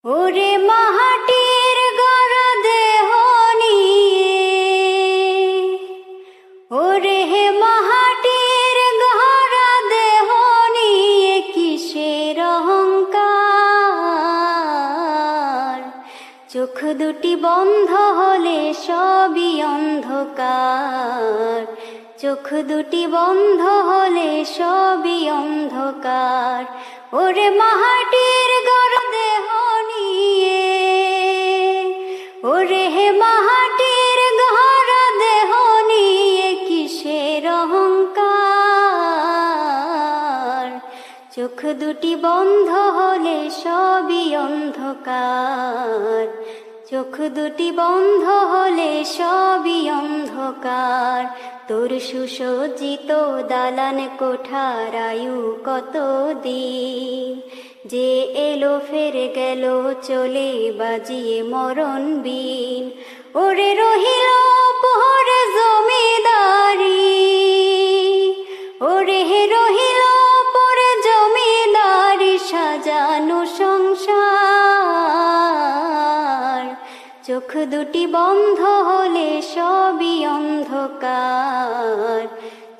ওরে মাহাটির গড়া দেহ নিয়ে, ওরে হে মাহাটির গড়া দেহ নিয়ে কিসের অহংকার। চোখ দুটি বন্ধ হলে সবই অন্ধকার, চোখ দুটি বন্ধ হলে সবই অন্ধকার। ওরে মাহাটির গড়া দেহ নিয়ে, ওরে হে মাহাটির গড়া দেহ নিয়ে কিসের অহংকার। চোখ দুটি বন্ধ হলে সবই অন্ধকার, চোখ দুটি বন্ধ হলে সবই অন্ধকার। তোর সুসজ্জিত দালান কোঠার আয়ু কত দিন, যে এলো ফের গেল চলে বাজিয়ে মরণ বিন। ওরে রহিল পরে জমিদারি, ওরে হে রহিল পরে জমিদারি সাজানো সংসার। চোখ দুটি বন্ধ হলে সবই অন্ধকার,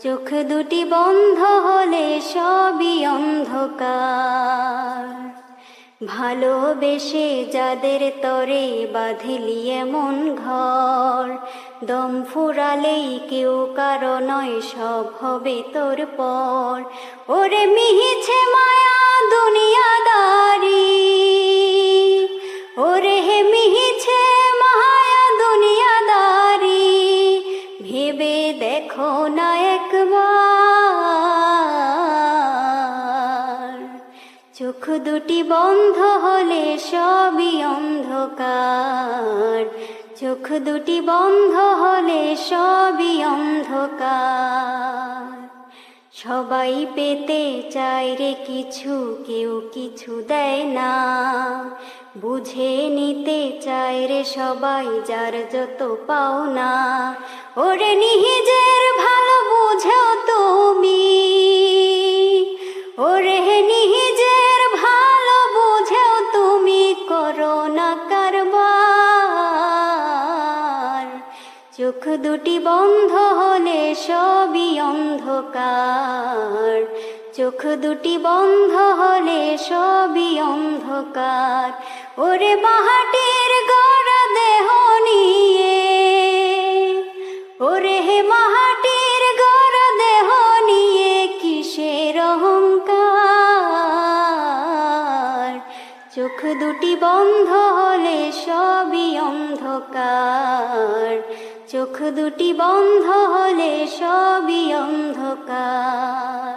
চোখ দুটি বন্ধ হলে সবই অন্ধকার। ভালোবেসে যাদের তরে বাঁধিলি এমন ঘর, দম ফুরালেই কেউ কারো নয়, সব হবে তোর পর। ওরে মিহিছে মায়া দুনিয়াদারি, ওরে হে মিহিছে মায়া দুনিয়াদারি। ভেবে দেখো না একবার, চোখ দুটি বন্ধ হলে সবই অন্ধকার, চোখ দুটি বন্ধ হলে সবই অন্ধকার। সবাই পেতে চায় রে কিছু, কেউ কিছু দেয় না। বুঝে নিতে চায় রে সবাই যার যত পাওনা। ওরে নিজের ভালো বুঝেও তুমি, ওরে নিজের ভালো বুঝেও তুমি করো না কারবার। চোখ দুটি বন্ধ হলে সবই অন্ধকার, চোখ দুটি বন্ধ হলে সবই অন্ধকার। ওরে মাহাটির গড়া দেহ নিয়ে, ওরে হে মাহাটির গড়া দেহ নিয়ে কিসের অহংকার। চোখ দুটি বন্ধ হলে সবই অন্ধকার, চোখ দুটি বন্ধ হলে সবই অন্ধকার।